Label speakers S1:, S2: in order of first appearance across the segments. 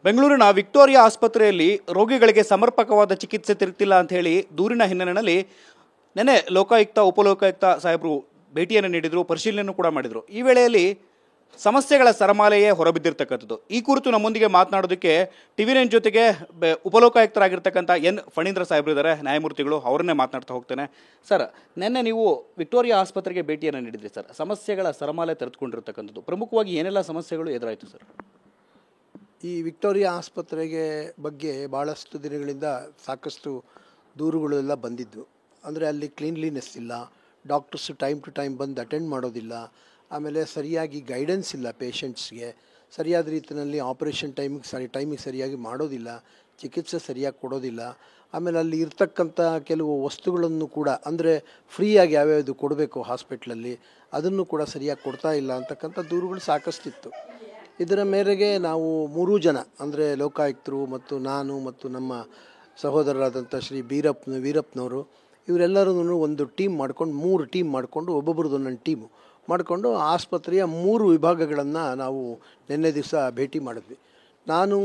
S1: ಬೆಂಗಳೂರಿನ ವಿಕ್ಟೋರಿಯಾ ಆಸ್ಪತ್ರೆಯಲ್ಲಿ ರೋಗಿಗಳಿಗೆ ಸಮರ್ಪಕವಾದ ಚಿಕಿತ್ಸೆ ಸಿಗುತ್ತಿಲ್ಲ ಅಂತ ಹೇಳಿ ದೂರಿನ ಹಿನ್ನೆಲೆಯಲ್ಲಿ ನೆನೆ ಲೋಕಾಯುಕ್ತ ಉಪಲೋಕಾಯುಕ್ತ ಸಾಹೇಬರು ಭೇಟಿಯನ್ನು ನೀಡಿದರು, ಪರಿಶೀಲನೆಯನ್ನು ಕೂಡ ಮಾಡಿದರು. ಈ ವೇಳೆಯಲ್ಲಿ ಸಮಸ್ಯೆಗಳ ಸರಮಾಲೆಯೇ ಹೊರಬಿದ್ದಿರ್ತಕ್ಕಂಥದ್ದು. ಈ ಕುರಿತು ನಮ್ಮೊಂದಿಗೆ ಮಾತನಾಡೋದಕ್ಕೆ ಟಿವಿ9 ಜೊತೆಗೆ ಉಪಲೋಕಾಯುಕ್ತರಾಗಿರ್ತಕ್ಕಂಥ ಎನ್ ಫಣೀಂದ್ರ ಸಾಹೇಬರು ಇದ್ದಾರೆ, ನ್ಯಾಯಮೂರ್ತಿಗಳು. ಅವರನ್ನೇ ಮಾತನಾಡ್ತಾ ಹೋಗ್ತೇನೆ. ಸರ್, ನಿನ್ನೆ ನೀವು ವಿಕ್ಟೋರಿಯಾ ಆಸ್ಪತ್ರೆಗೆ ಭೇಟಿಯನ್ನು ನೀಡಿದ್ರಿ ಸರ್. ಸಮಸ್ಯೆಗಳ ಸರಮಾಲೆ ತೆರೆದುಕೊಂಡಿರ್ತಕ್ಕಂಥದ್ದು, ಪ್ರಮುಖವಾಗಿ ಏನೆಲ್ಲ ಸಮಸ್ಯೆಗಳು ಎದುರಾಯಿತು ಸರ್?
S2: ಈ ವಿಕ್ಟೋರಿಯಾ ಆಸ್ಪತ್ರೆಗೆ ಬಗ್ಗೆ ಭಾಳಷ್ಟು ದಿನಗಳಿಂದ ಸಾಕಷ್ಟು ದೂರುಗಳೆಲ್ಲ ಬಂದಿದ್ದು. ಅಂದರೆ ಅಲ್ಲಿ ಕ್ಲೀನ್ಲಿನೆಸ್ ಇಲ್ಲ, ಡಾಕ್ಟರ್ಸು ಟೈಮ್ ಟು ಟೈಮ್ ಬಂದು ಅಟೆಂಡ್ ಮಾಡೋದಿಲ್ಲ, ಆಮೇಲೆ ಸರಿಯಾಗಿ ಗೈಡೆನ್ಸ್ ಇಲ್ಲ ಪೇಷಂಟ್ಸ್ಗೆ, ಸರಿಯಾದ ರೀತಿಯಲ್ಲಿ ಆಪರೇಷನ್ ಟೈಮಿಗೆ ಸರಿಯಾಗಿ ಮಾಡೋದಿಲ್ಲ, ಚಿಕಿತ್ಸೆ ಸರಿಯಾಗಿ ಕೊಡೋದಿಲ್ಲ. ಆಮೇಲೆ ಅಲ್ಲಿ ಇರ್ತಕ್ಕಂಥ ಕೆಲವು ವಸ್ತುಗಳನ್ನು ಕೂಡ ಅಂದರೆ ಫ್ರೀಯಾಗಿ ಯಾವ್ಯಾವುದು ಕೊಡಬೇಕು ಹಾಸ್ಪಿಟ್ಲಲ್ಲಿ ಅದನ್ನು ಕೂಡ ಸರಿಯಾಗಿ ಕೊಡ್ತಾ ಇಲ್ಲ ಅಂತಕ್ಕಂಥ ದೂರುಗಳು ಸಾಕಷ್ಟಿತ್ತು. ಇದರ ಮೇರೆಗೆ ನಾವು 3 ಜನ ಅಂದರೆ ಲೋಕಾಯುಕ್ತರು ಮತ್ತು ನಾನು ಮತ್ತು ನಮ್ಮ ಸಹೋದರರಾದಂಥ ಶ್ರೀ ವೀರಪ್ಪನವರು ಇವರೆಲ್ಲರೂ ಒಂದು ಟೀಮ್ ಮಾಡ್ಕೊಂಡು 3 ಟೀಮ್ ಮಾಡಿಕೊಂಡು ಒಬ್ಬೊಬ್ರದ್ದು ಒಂದೊಂದು ಟೀಮು ಮಾಡಿಕೊಂಡು ಆಸ್ಪತ್ರೆಯ 3 ವಿಭಾಗಗಳನ್ನು ನಾವು ನಿನ್ನೆ ದಿವಸ ಭೇಟಿ ಮಾಡಿದ್ವಿ. ನಾನು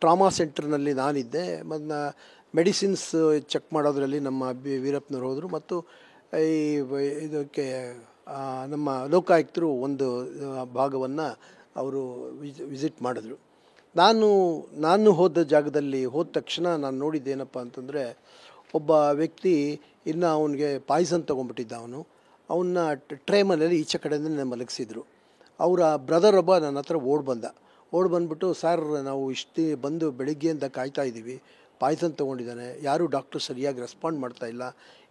S2: ಟ್ರಾಮಾ ಸೆಂಟರ್ನಲ್ಲಿ ನಾನಿದ್ದೆ, ಮತ್ತು ಮೆಡಿಸಿನ್ಸ್ ಚೆಕ್ ಮಾಡೋದ್ರಲ್ಲಿ ನಮ್ಮ ವೀರಪ್ಪನವ್ರು ಹೋದರು, ಮತ್ತು ಇದಕ್ಕೆ ನಮ್ಮ ಲೋಕಾಯುಕ್ತರು ಒಂದು ಭಾಗವನ್ನು ಅವರು ವಿಸಿಟ್ ಮಾಡಿದ್ರು. ನಾನು ಹೋದ ಜಾಗದಲ್ಲಿ ಹೋದ ತಕ್ಷಣ ನಾನು ನೋಡಿದ್ದೇನಪ್ಪ ಅಂತಂದರೆ, ಒಬ್ಬ ವ್ಯಕ್ತಿ ಇನ್ನು ಅವನಿಗೆ ಪಾಯ್ಸನ್ ತೊಗೊಂಡ್ಬಿಟ್ಟಿದ್ದ. ಅವನ್ನ ಟ್ರೇ ಮನೇಲಿ ಈಚೆ ಕಡೆಯಿಂದ ಮಲಗಿಸಿದ್ರು. ಅವರ ಬ್ರದರ್ ಒಬ್ಬ ನನ್ನ ಹತ್ರ ಬಂದುಬಿಟ್ಟು, ಸರ್ ನಾವು ಬಂದು ಬೆಳಿಗ್ಗೆಯಿಂದ ಕಾಯ್ತಾ ಇದ್ದೀವಿ, ಪಾಯ್ಸನ್ ತೊಗೊಂಡಿದ್ದಾನೆ, ಯಾರೂ ಡಾಕ್ಟ್ರು ಸರಿಯಾಗಿ ರೆಸ್ಪಾಂಡ್ ಮಾಡ್ತಾಯಿಲ್ಲ,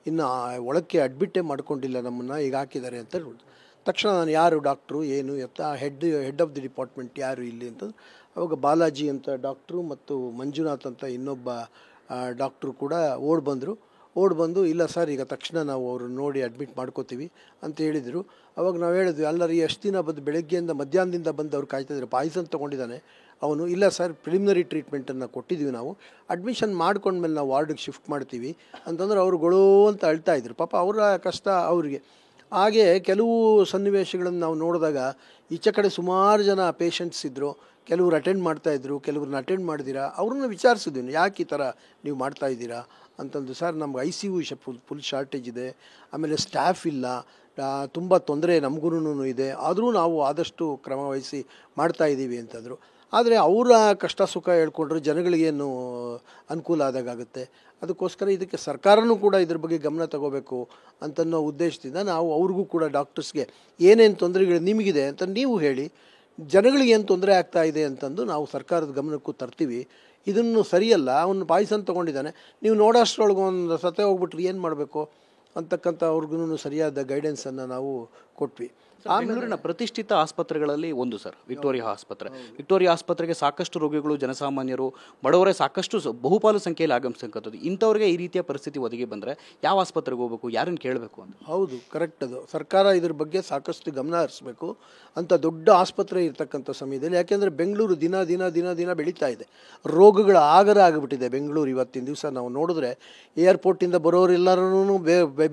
S2: ಇನ್ನು ಒಳಕ್ಕೆ ಅಡ್ಮಿಟ್ಟೇ ಮಾಡ್ಕೊಂಡಿಲ್ಲ, ನಮ್ಮನ್ನು ಈಗ ಹಾಕಿದ್ದಾರೆ ಅಂತ ಹೇಳಿದ್ರು. ತಕ್ಷಣ ನಾನು ಯಾರು ಡಾಕ್ಟ್ರು ಏನು ಎತ್ತ ಹೆಡ್ ಆಫ್ ದಿ ಡಿಪಾರ್ಟ್ಮೆಂಟ್ ಯಾರು ಇಲ್ಲಿ ಅಂತಂದು, ಅವಾಗ ಬಾಲಾಜಿ ಅಂತ ಡಾಕ್ಟ್ರು ಮತ್ತು ಮಂಜುನಾಥ್ ಅಂತ ಇನ್ನೊಬ್ಬ ಡಾಕ್ಟ್ರು ಕೂಡ ಬಂದು ಇಲ್ಲ ಸರ್ ಈಗ ತಕ್ಷಣ ನಾವು ಅವ್ರನ್ನ ನೋಡಿ ಅಡ್ಮಿಟ್ ಮಾಡ್ಕೋತೀವಿ ಅಂತ ಹೇಳಿದರು. ಅವಾಗ ನಾವು ಹೇಳಿದ್ವಿ, ಅಲ್ಲರಿ ಎಷ್ಟು ದಿನ ಬಂದು ಬೆಳಗ್ಗೆಯಿಂದ ಮಧ್ಯಾಹ್ನದಿಂದ ಬಂದು ಅವ್ರು ಕಾಯ್ತಾಯಿದ್ರು, ಪಾಯ್ಸನ್ ತೊಗೊಂಡಿದ್ದಾನೆ ಅವನು. ಇಲ್ಲ ಸರ್, ಪ್ರಿಲಿಮಿನರಿ ಟ್ರೀಟ್ಮೆಂಟನ್ನು ಕೊಟ್ಟಿದ್ವಿ, ನಾವು ಅಡ್ಮಿಷನ್ ಮಾಡ್ಕೊಂಡ್ಮೇಲೆ ನಾವು ವಾರ್ಡಿಗೆ ಶಿಫ್ಟ್ ಮಾಡ್ತೀವಿ ಅಂತಂದ್ರೆ ಅವ್ರುಗಳು ಅಂತ ಅಳ್ತಾಯಿದ್ರು. ಪಾಪ ಅವರ ಕಷ್ಟ ಅವ್ರಿಗೆ. ಹಾಗೆ ಕೆಲವು ಸನ್ನಿವೇಶಗಳನ್ನು ನಾವು ನೋಡಿದಾಗ ಈಚೆ ಕಡೆ ಸುಮಾರು ಜನ ಪೇಷಂಟ್ಸ್ ಇದ್ದರು, ಕೆಲವರು ಅಟೆಂಡ್ ಮಾಡ್ತಾಯಿದ್ರು, ಕೆಲವ್ರನ್ನ ಅಟೆಂಡ್ ಮಾಡ್ದಿರಾ ಅವ್ರನ್ನ ವಿಚಾರಿಸಿದ್ವಿ, ಯಾಕೆ ಈ ಥರ ನೀವು ಮಾಡ್ತಾಯಿದ್ದೀರಾ ಅಂತಂದು. ಸರ್ ನಮ್ಗೆ ICU ಫುಲ್ ಶಾರ್ಟೇಜ್ ಇದೆ, ಆಮೇಲೆ ಸ್ಟಾಫ್ ಇಲ್ಲ, ತುಂಬ ತೊಂದರೆ ನಮಗೂ ಇದೆ, ಆದರೂ ನಾವು ಆದಷ್ಟು ಕ್ರಮ ವಹಿಸಿ ಮಾಡ್ತಾಯಿದ್ದೀವಿ ಅಂತಂದರು. ಆದರೆ ಅವರ ಕಷ್ಟ ಸುಖ ಹೇಳ್ಕೊಂಡ್ರೆ ಜನಗಳಿಗೇನು ಅನುಕೂಲ ಆದಾಗುತ್ತೆ. ಅದಕ್ಕೋಸ್ಕರ ಇದಕ್ಕೆ ಸರ್ಕಾರನೂ ಕೂಡ ಇದ್ರ ಬಗ್ಗೆ ಗಮನ ತಗೋಬೇಕು ಅಂತನ್ನೋ ಉದ್ದೇಶದಿಂದ ನಾವು ಅವ್ರಿಗೂ ಕೂಡ ಡಾಕ್ಟರ್ಸ್ಗೆ ಏನೇನು ತೊಂದರೆಗಳು ನಿಮಗಿದೆ ಅಂತ ನೀವು ಹೇಳಿ, ಜನಗಳಿಗೆ ಏನು ತೊಂದರೆ ಆಗ್ತಾ ಇದೆ ಅಂತಂದು ನಾವು ಸರ್ಕಾರದ ಗಮನಕ್ಕೂ ತರ್ತೀವಿ. ಇದನ್ನು ಸರಿಯಲ್ಲ, ಅವನು ಪಾಯ್ಸನ್ ತೊಗೊಂಡಿದ್ದಾನೆ, ನೀವು ನೋಡೋಷ್ಟ್ರೊಳಗೆ ಒಂದು ಸತೆ ಹೋಗ್ಬಿಟ್ರೆ ಏನು ಮಾಡಬೇಕು ಅಂತಕ್ಕಂಥ ಅವ್ರಿಗೂ ಸರಿಯಾದ ಗೈಡೆನ್ಸನ್ನು ನಾವು ಕೊಟ್ವಿ.
S1: ಬೆಂಗಳೂರಿನ ಪ್ರತಿಷ್ಠಿತ ಆಸ್ಪತ್ರೆಗಳಲ್ಲಿ ಒಂದು ಸರ್ ವಿಕ್ಟೋರಿಯಾ ಆಸ್ಪತ್ರೆ. ವಿಕ್ಟೋರಿಯಾ ಆಸ್ಪತ್ರೆಗೆ ಸಾಕಷ್ಟು ರೋಗಿಗಳು, ಜನಸಾಮಾನ್ಯರು, ಬಡವರೇ ಸಾಕಷ್ಟು ಬಹುಪಾಲು ಸಂಖ್ಯೆಯಲ್ಲಿ ಆಗಮಿಸ್ತಕ್ಕಂಥದ್ದು. ಇಂಥವ್ರಿಗೆ ಈ ರೀತಿಯ ಪರಿಸ್ಥಿತಿ ಒದಗಿ ಬಂದರೆ ಯಾವ ಆಸ್ಪತ್ರೆಗೆ ಹೋಗಬೇಕು, ಯಾರನ್ನು ಕೇಳಬೇಕು ಅಂತ?
S2: ಹೌದು, ಕರೆಕ್ಟ್. ಅದು ಸರ್ಕಾರ ಇದ್ರ ಬಗ್ಗೆ ಸಾಕಷ್ಟು ಗಮನ ಹರಿಸಬೇಕು. ಅಂಥ ದೊಡ್ಡ ಆಸ್ಪತ್ರೆ ಇರ್ತಕ್ಕಂಥ ಸಮಯದಲ್ಲಿ, ಯಾಕೆಂದರೆ ಬೆಂಗಳೂರು ದಿನ ದಿನ ದಿನ ದಿನ ಬೆಳೀತಾ ಇದೆ, ರೋಗಗಳ ಆಗರ ಆಗಿಬಿಟ್ಟಿದೆ ಬೆಂಗಳೂರು. ಇವತ್ತಿನ ದಿವಸ ನಾವು ನೋಡಿದ್ರೆ ಏರ್ಪೋರ್ಟಿಂದ ಬರೋರೆಲ್ಲರೂ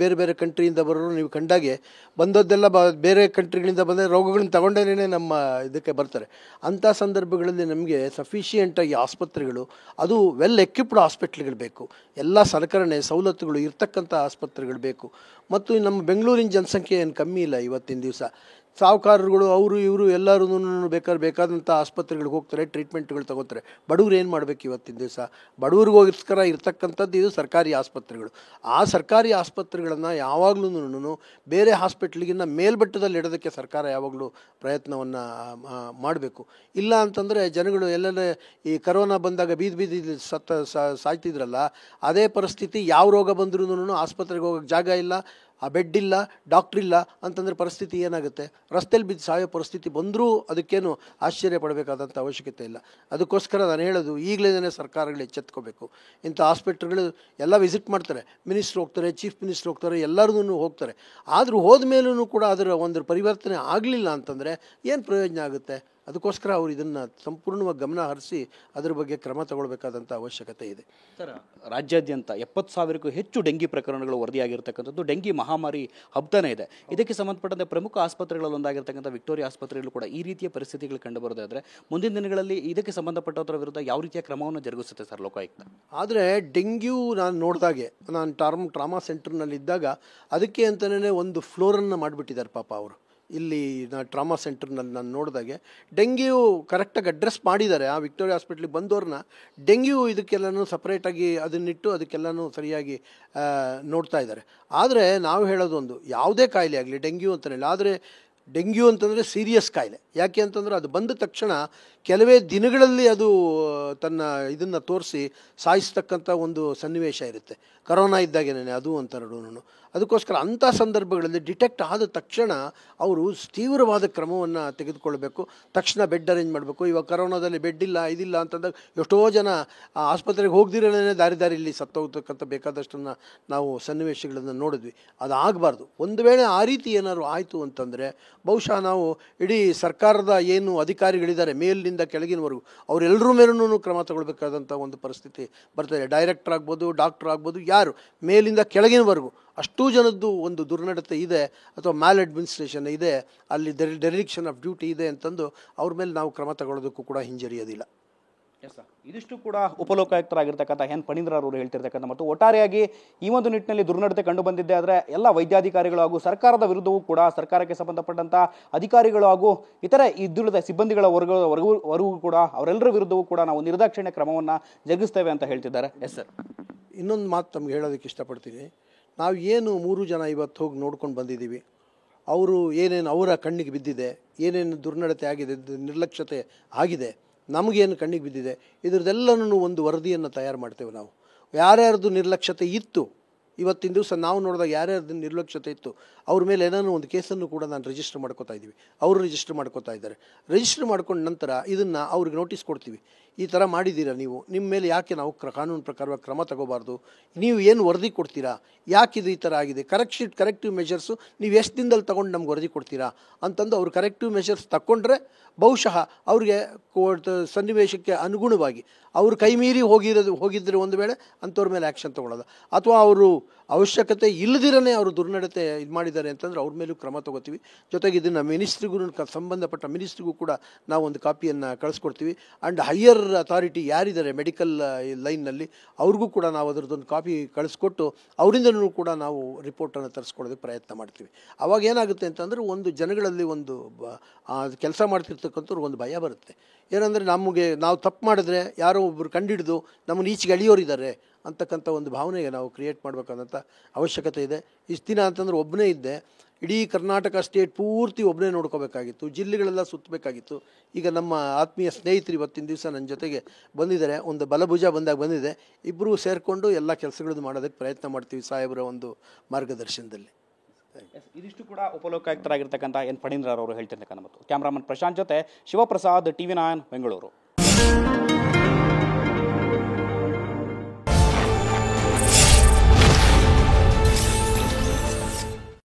S2: ಬೇರೆ ಬೇರೆ ಕಂಟ್ರಿಯಿಂದ ಬರೋರು ನೀವು ಕಂಡಾಗೆ ಬಂದದ್ದೆಲ್ಲ ಬೇರೆ ಕಂಟ್ರಿಗಳಿಂದ ಬಂದರೆ ರೋಗಗಳನ್ನ ತಗೊಂಡೇನೆ ನಮ್ಮ ಇದಕ್ಕೆ ಬರ್ತಾರೆ. ಅಂಥ ಸಂದರ್ಭಗಳಲ್ಲಿ ನಮಗೆ ಸಫಿಷಿಯೆಂಟಾಗಿ ಆಸ್ಪತ್ರೆಗಳು, ಅದು ವೆಲ್ ಎಕ್ವಿಪ್ಡ್ ಹಾಸ್ಪಿಟ್ಲ್ಗಳು ಬೇಕು, ಎಲ್ಲ ಸಲಕರಣೆ ಸವಲತ್ತುಗಳು ಇರ್ತಕ್ಕಂಥ ಆಸ್ಪತ್ರೆಗಳು ಬೇಕು. ಮತ್ತು ನಮ್ಮ ಬೆಂಗಳೂರಿನ ಜನಸಂಖ್ಯೆ ಏನು ಕಮ್ಮಿ ಇಲ್ಲ ಇವತ್ತಿನ ದಿವಸ. ಸಾಹುಕಾರರುಗಳು ಅವರು ಇವರು ಎಲ್ಲರೂ ಬೇಕಾದಂಥ ಆಸ್ಪತ್ರೆಗಳಿಗೆ ಹೋಗ್ತಾರೆ, ಟ್ರೀಟ್ಮೆಂಟ್ಗಳು ತಗೋತಾರೆ. ಬಡವ್ರು ಏನು ಮಾಡಬೇಕು ಇವತ್ತಿನ ದಿವಸ? ಬಡವ್ರಿಗೋಸ್ಕರ ಇರ್ತಕ್ಕಂಥದ್ದು ಇದು ಸರ್ಕಾರಿ ಆಸ್ಪತ್ರೆಗಳು. ಆ ಸರ್ಕಾರಿ ಆಸ್ಪತ್ರೆಗಳನ್ನು ಯಾವಾಗಲೂ ಬೇರೆ ಹಾಸ್ಪಿಟ್ಲಿಗಿನ್ನ ಮೇಲ್ಮಟ್ಟದಲ್ಲಿ ಇಡೋದಕ್ಕೆ ಸರ್ಕಾರ ಯಾವಾಗಲೂ ಪ್ರಯತ್ನವನ್ನು ಮಾಡಬೇಕು. ಇಲ್ಲ ಅಂತಂದರೆ ಜನಗಳು ಎಲ್ಲೆಲ್ಲ ಈ ಕರೋನಾ ಬಂದಾಗ ಬೀದಿ ಸಾಯ್ತಿದ್ರಲ್ಲ, ಅದೇ ಪರಿಸ್ಥಿತಿ ಯಾವ ರೋಗ ಬಂದ್ರೂ ಆಸ್ಪತ್ರೆಗೆ ಹೋಗೋಕ್ಕೆ ಜಾಗ ಇಲ್ಲ, ಆ ಬೆಡ್ ಇಲ್ಲ, ಡಾಕ್ಟ್ರ್ ಇಲ್ಲ ಅಂತಂದರೆ ಪರಿಸ್ಥಿತಿ ಏನಾಗುತ್ತೆ? ರಸ್ತೆಯಲ್ಲಿ ಬಿದ್ದು ಸಾಯೋ ಪರಿಸ್ಥಿತಿ ಬಂದರೂ ಅದಕ್ಕೇನು ಆಶ್ಚರ್ಯ ಪಡಬೇಕಾದಂಥ ಅವಶ್ಯಕತೆ ಇಲ್ಲ. ಅದಕ್ಕೋಸ್ಕರ ನಾನು ಹೇಳೋದು, ಈಗಲೇ ಸರ್ಕಾರಗಳು ಎಚ್ಚೆತ್ಕೋಬೇಕು. ಇಂಥ ಹಾಸ್ಪಿಟ್ಲ್ಗಳು ಎಲ್ಲ ವಿಸಿಟ್ ಮಾಡ್ತಾರೆ, ಮಿನಿಸ್ಟ್ರು ಹೋಗ್ತಾರೆ, ಚೀಫ್ ಮಿನಿಸ್ಟ್ರು ಹೋಗ್ತಾರೆ, ಎಲ್ಲರೂ ಹೋಗ್ತಾರೆ. ಆದರೂ ಹೋದ ಮೇಲೂ ಕೂಡ ಅದರ ಒಂದು ಪರಿವರ್ತನೆ ಆಗಲಿಲ್ಲ ಅಂತಂದರೆ ಏನು ಪ್ರಯೋಜನ ಆಗುತ್ತೆ? ಅದಕ್ಕೋಸ್ಕರ ಅವರು ಇದನ್ನು ಸಂಪೂರ್ಣವಾಗಿ ಗಮನ ಹರಿಸಿ ಅದರ ಬಗ್ಗೆ ಕ್ರಮ ತಗೊಳ್ಬೇಕಾದಂಥ ಅವಶ್ಯಕತೆ ಇದೆ.
S1: ಸರ್, ರಾಜ್ಯಾದ್ಯಂತ 70,000ಕ್ಕೂ ಹೆಚ್ಚು ಡೆಂಗಿ ಪ್ರಕರಣಗಳು ವರದಿಯಾಗಿರ್ತಕ್ಕಂಥದ್ದು. ಡೆಂಗಿ ಮಹಾಮಾರಿ ಹಬ್ತಾನೆ ಇದೆ. ಇದಕ್ಕೆ ಸಂಬಂಧಪಟ್ಟಂತೆ ಪ್ರಮುಖ ಆಸ್ಪತ್ರೆಗಳಲ್ಲಿ ಒಂದಾಗಿರ್ತಕ್ಕಂಥ ವಿಕ್ಟೋರಿಯಾ ಆಸ್ಪತ್ರೆಯಲ್ಲೂ ಕೂಡ ಈ ರೀತಿಯ ಪರಿಸ್ಥಿತಿಗಳು ಕಂಡು ಬರೋದಾದ್ರೆ ಮುಂದಿನ ದಿನಗಳಲ್ಲಿ ಇದಕ್ಕೆ ಸಂಬಂಧಪಟ್ಟವರ ವಿರುದ್ಧ ಯಾವ ರೀತಿಯ ಕ್ರಮವನ್ನು ಜರುಗಿಸುತ್ತೆ ಸರ್ ಲೋಕಾಯುಕ್ತ?
S2: ಆದರೆ ಡೆಂಗ್ಯೂ ನಾನು ನೋಡಿದಾಗೆ, ನಾನು ಟ್ರಾಮಾ ಸೆಂಟರ್ನಲ್ಲಿ ಇದ್ದಾಗ ಅದಕ್ಕೆ ಅಂತಲೇ ಒಂದು ಫ್ಲೋರನ್ನು ಮಾಡಿಬಿಟ್ಟಿದ್ದಾರೆ ಪಾಪ ಅವರು. ಇಲ್ಲಿ ಟ್ರಾಮಾ ಸೆಂಟರ್ನಲ್ಲಿ ನಾನು ನೋಡಿದಾಗೆ ಡೆಂಗ್ಯೂ ಕರೆಕ್ಟಾಗಿ ಅಡ್ರೆಸ್ ಮಾಡಿದ್ದಾರೆ. ಆ ವಿಕ್ಟೋರಿಯಾ ಹಾಸ್ಪಿಟ್ಲಿಗೆ ಬಂದವ್ರನ್ನ ಡೆಂಗ್ಯೂ ಇದಕ್ಕೆಲ್ಲನೂ ಸಪ್ರೇಟಾಗಿ ಅದನ್ನಿಟ್ಟು ಅದಕ್ಕೆಲ್ಲನೂ ಸರಿಯಾಗಿ ನೋಡ್ತಾ ಇದ್ದಾರೆ. ಆದರೆ ನಾವು ಹೇಳೋದೊಂದು, ಯಾವುದೇ ಕಾಯಿಲೆ ಆಗಲಿ ಡೆಂಗ್ಯೂ ಅಂತಲೇ, ಆದರೆ ಡೆಂಗ್ಯೂ ಅಂತಂದರೆ ಸೀರಿಯಸ್ ಕಾಯಿಲೆ. ಯಾಕೆ ಅಂತಂದರೆ ಅದು ಬಂದ ತಕ್ಷಣ ಕೆಲವೇ ದಿನಗಳಲ್ಲಿ ಅದು ತನ್ನ ಇದನ್ನು ತೋರಿಸಿ ಸಾಯಿಸ್ತಕ್ಕಂಥ ಒಂದು ಸನ್ನಿವೇಶ ಇರುತ್ತೆ. ಕರೋನಾ ಇದ್ದಾಗೇನೆ ಅದು ಅಂತಾರಡು. ಅದಕ್ಕೋಸ್ಕರ ಅಂಥ ಸಂದರ್ಭಗಳಲ್ಲಿ ಡಿಟೆಕ್ಟ್ ಆದ ತಕ್ಷಣ ಅವರು ತೀವ್ರವಾದ ಕ್ರಮವನ್ನು ತೆಗೆದುಕೊಳ್ಬೇಕು. ತಕ್ಷಣ ಬೆಡ್ ಅರೇಂಜ್ ಮಾಡಬೇಕು. ಇವಾಗ ಕರೋನಾದಲ್ಲಿ ಬೆಡ್ ಇಲ್ಲ ಇದಿಲ್ಲ ಅಂತಂದಾಗ ಎಷ್ಟೋ ಜನ ಆಸ್ಪತ್ರೆಗೆ ಹೋಗ್ದಿರೇ ದಾರಿಯಲ್ಲಿ ಸತ್ತೋಗ್ತಕ್ಕಂಥ ಬೇಕಾದಷ್ಟನ್ನು ನಾವು ಸನ್ನಿವೇಶಗಳನ್ನು ನೋಡಿದ್ವಿ. ಅದಾಗಬಾರ್ದು. ಒಂದು ವೇಳೆ ಆ ರೀತಿ ಏನಾದ್ರು ಆಯಿತು ಅಂತಂದರೆ ಬಹುಶಃ ನಾವು ಇಡೀ ಸರ್ಕಾರದ ಏನು ಅಧಿಕಾರಿಗಳಿದ್ದಾರೆ ಮೇಲಿನಿಂದ ಕೆಳಗಿನವರೆಗೂ ಅವರೆಲ್ಲರ ಮೇಲೂ ಕ್ರಮ ತಗೊಳ್ಬೇಕಾದಂಥ ಒಂದು ಪರಿಸ್ಥಿತಿ ಬರ್ತದೆ. ಡೈರೆಕ್ಟರ್ ಆಗ್ಬೋದು, ಡಾಕ್ಟರ್ ಆಗ್ಬೋದು, ಯಾರು ಮೇಲಿಂದ ಕೆಳಗಿನವರೆಗೂ ಅಷ್ಟೂ ಜನದ್ದು ಒಂದು ದುರ್ನಡತೆ ಇದೆ ಅಥವಾ ಮ್ಯಾಲ್ ಅಡ್ಮಿನಿಸ್ಟ್ರೇಷನ್ ಇದೆ, ಅಲ್ಲಿ ಡೆರಿಲಿಕ್ಷನ್ ಆಫ್ ಡ್ಯೂಟಿ ಇದೆ ಅಂತಂದು ಅವ್ರ ಮೇಲೆ ನಾವು ಕ್ರಮ ತಗೊಳ್ಳೋದಕ್ಕೂ ಕೂಡ ಹಿಂಜರಿಯೋದಿಲ್ಲ.
S1: ಇದಿಷ್ಟು ಕೂಡ ಉಪಲೋಕಾಯುಕ್ತರಾಗಿರ್ತಕ್ಕಂಥ ಎನ್ ಫಣೀಂದ್ರ ಅವರು ಹೇಳ್ತಿರ್ತಕ್ಕಂಥ ಮತ್ತು ಒಟ್ಟಾರೆಯಾಗಿ ಈ ಒಂದು ನಿಟ್ಟಿನಲ್ಲಿ ದುರ್ನಡತೆ ಕಂಡು ಬಂದಿದ್ದೆ. ಆದರೆ ಎಲ್ಲ ವೈದ್ಯಾಧಿಕಾರಿಗಳು ಹಾಗೂ ಸರ್ಕಾರದ ವಿರುದ್ಧವೂ ಕೂಡ ಸರ್ಕಾರಕ್ಕೆ ಸಂಬಂಧಪಟ್ಟಂಥ ಅಧಿಕಾರಿಗಳು ಹಾಗೂ ಇತರೆ ಇದ್ದುಳಿದ ಸಿಬ್ಬಂದಿಗಳ ವರ್ಗವರೆಗೂ ಕೂಡ ಅವರೆಲ್ಲರ ವಿರುದ್ಧವೂ ಕೂಡ ನಾವು ನಿರ್ದಾಕ್ಷಿಣ್ಯ ಕ್ರಮವನ್ನು ಜರುಗಿಸ್ತೇವೆ ಅಂತ ಹೇಳ್ತಿದ್ದಾರೆ. ಎಸ್ ಸರ್,
S2: ಇನ್ನೊಂದು ಮಾತು ತಮ್ಗೆ ಹೇಳೋದಕ್ಕೆ ಇಷ್ಟಪಡ್ತೀನಿ. ನಾವು ಏನು 3 ಜನ ಇವತ್ತು ಹೋಗಿ ನೋಡ್ಕೊಂಡು ಬಂದಿದ್ದೀವಿ, ಅವರು ಏನೇನು ಅವರ ಕಣ್ಣಿಗೆ ಬಿದ್ದಿದೆ, ಏನೇನು ದುರ್ನಡತೆ ಆಗಿದೆ, ನಿರ್ಲಕ್ಷ್ಯತೆ ಆಗಿದೆ, ನಮಗೇನು ಕಣ್ಣಿಗೆ ಬಿದ್ದಿದೆ, ಇದ್ರದ್ದೆಲ್ಲನೂ ಒಂದು ವರದಿಯನ್ನು ತಯಾರು ಮಾಡ್ತೇವೆ ನಾವು. ಯಾರ್ಯಾರ್ದು ನಿರ್ಲಕ್ಷ್ಯತೆ ಇತ್ತು ಇವತ್ತಿನ ದಿವಸ ನಾವು ನೋಡಿದಾಗ ಯಾರ್ಯಾರ್ದು ನಿರ್ಲಕ್ಷ್ಯತೆ ಇತ್ತು ಅವ್ರ ಮೇಲೆ ಏನಾದ್ರು ಒಂದು ಕೇಸನ್ನು ಕೂಡ ನಾನು ರಿಜಿಸ್ಟರ್ ಮಾಡ್ಕೋತಾ ಇದ್ದೀವಿ. ಅವರು ರಿಜಿಸ್ಟರ್ ಮಾಡ್ಕೋತಾ ಇದ್ದಾರೆ. ರಿಜಿಸ್ಟರ್ ಮಾಡ್ಕೊಂಡ ನಂತರ ಇದನ್ನು ಅವ್ರಿಗೆ ನೋಟಿಸ್ ಕೊಡ್ತೀವಿ. ಈ ಥರ ಮಾಡಿದ್ದೀರಾ ನೀವು, ನಿಮ್ಮ ಮೇಲೆ ಯಾಕೆ ನಾವು ಕಾನೂನು ಪ್ರಕಾರವಾಗಿ ಕ್ರಮ ತಗೋಬಾರ್ದು, ನೀವು ಏನು ವರದಿ ಕೊಡ್ತೀರಾ, ಯಾಕಿದು ಈ ಥರ ಆಗಿದೆ, ಕರೆಕ್ಟಿವ್ ಮೆಷರ್ಸು ನೀವು ಎಷ್ಟು ದಿನದಲ್ಲಿ ತೊಗೊಂಡು ನಮ್ಗೆ ವರದಿ ಕೊಡ್ತೀರಾ ಅಂತಂದು ಅವ್ರು ಕರೆಕ್ಟಿವ್ ಮೆಷರ್ಸ್ ತಗೊಂಡ್ರೆ ಬಹುಶಃ ಅವ್ರಿಗೆ ಸನ್ನಿವೇಶಕ್ಕೆ ಅನುಗುಣವಾಗಿ ಅವರು ಕೈ ಮೀರಿ ಹೋಗಿದ್ದರೆ ಒಂದು ವೇಳೆ ಅಂಥವ್ರ ಮೇಲೆ ಆ್ಯಕ್ಷನ್ ತೊಗೊಳ್ಳೋದು, ಅಥವಾ ಅವರು ಅವಶ್ಯಕತೆ ಇಲ್ಲದಿರೇ ಅವರು ದುರ್ನಡತೆ ಇದು ಮಾಡಿದ್ದಾರೆ ಅಂತಂದ್ರೆ ಅವ್ರ ಮೇಲೂ ಕ್ರಮ ತೊಗೋತೀವಿ. ಜೊತೆಗೆ ಇದನ್ನು ಮಿನಿಸ್ಟ್ರಿಗೂ ಸಂಬಂಧಪಟ್ಟ ಮಿನಿಸ್ಟ್ರಿಗೂ ಕೂಡ ನಾವು ಒಂದು ಕಾಪಿಯನ್ನು ಕಳಿಸ್ಕೊಡ್ತೀವಿ. ಆ್ಯಂಡ್ ಹೈಯರ್ ಅಥಾರಿಟಿ ಯಾರಿದ್ದಾರೆ ಮೆಡಿಕಲ್ ಲೈನ್ನಲ್ಲಿ ಅವ್ರಿಗೂ ಕೂಡ ನಾವು ಅದರದ್ದೊಂದು ಕಾಪಿ ಕಳಿಸ್ಕೊಟ್ಟು ಅವರಿಂದನೂ ಕೂಡ ನಾವು ರಿಪೋರ್ಟನ್ನು ತರಿಸ್ಕೊಳ್ಳೋದಕ್ಕೆ ಪ್ರಯತ್ನ ಮಾಡ್ತೀವಿ. ಅವಾಗ ಏನಾಗುತ್ತೆ ಅಂತಂದರೆ ಒಂದು ಜನಗಳಲ್ಲಿ ಒಂದು ಕೆಲಸ ಮಾಡ್ತಿರ್ತಕ್ಕಂಥವ್ರು ಒಂದು ಭಯ ಬರುತ್ತೆ. ಏನಂದರೆ ನಾವು ತಪ್ಪು ಮಾಡಿದ್ರೆ ಯಾರೋ ಒಬ್ಬರು ಕಂಡಿಡಿದು ನಮ್ಮನ್ನು ಈಚೆಗೆ ಎಳೆಯೋರಿದ್ದಾರೆ ಅಂತಕ್ಕಂಥ ಒಂದು ಭಾವನೆಗೆ ನಾವು ಕ್ರಿಯೇಟ್ ಮಾಡಬೇಕಾದಂಥ ಅವಶ್ಯಕತೆ ಇದೆ. ಇಷ್ಟು ದಿನ ಅಂತಂದ್ರೆ ಒಬ್ಬನೇ ಇದ್ದೆ, ಇಡೀ ಕರ್ನಾಟಕ ಸ್ಟೇಟ್ ಪೂರ್ತಿ ಒಬ್ಬನೇ ನೋಡ್ಕೋಬೇಕಾಗಿತ್ತು, ಜಿಲ್ಲೆಗಳೆಲ್ಲ ಸುತ್ತಬೇಕಾಗಿತ್ತು. ಈಗ ನಮ್ಮ ಆತ್ಮೀಯ ಸ್ನೇಹಿತರು ಇವತ್ತಿನ ದಿವಸ ನನ್ನ ಜೊತೆಗೆ ಬಂದಿದ್ದಾರೆ, ಒಂದು ಬಲಭುಜ ಬಂದಿದೆ. ಇಬ್ಬರೂ ಸೇರಿಕೊಂಡು ಎಲ್ಲ ಕೆಲಸಗಳನ್ನು ಮಾಡೋದಕ್ಕೆ ಪ್ರಯತ್ನ ಮಾಡ್ತೀವಿ ಸಾಹೇಬರ ಒಂದು ಮಾರ್ಗದರ್ಶನದಲ್ಲಿ.
S1: ಇದಿಷ್ಟು ಕೂಡ ಉಪಲೋಕಾಯುಕ್ತರಾಗಿರ್ತಕ್ಕಂಥ ಎನ್ ಫಣೀಂದ್ರ ಅವರು ಹೇಳ್ತಿರ್ತಕ್ಕಂಥ ಮತ್ತು ಕ್ಯಾಮ್ರಾಮನ್ ಪ್ರಶಾಂತ್ ಜೊತೆ ಶಿವಪ್ರಸಾದ್, TV9 ಬೆಂಗಳೂರು.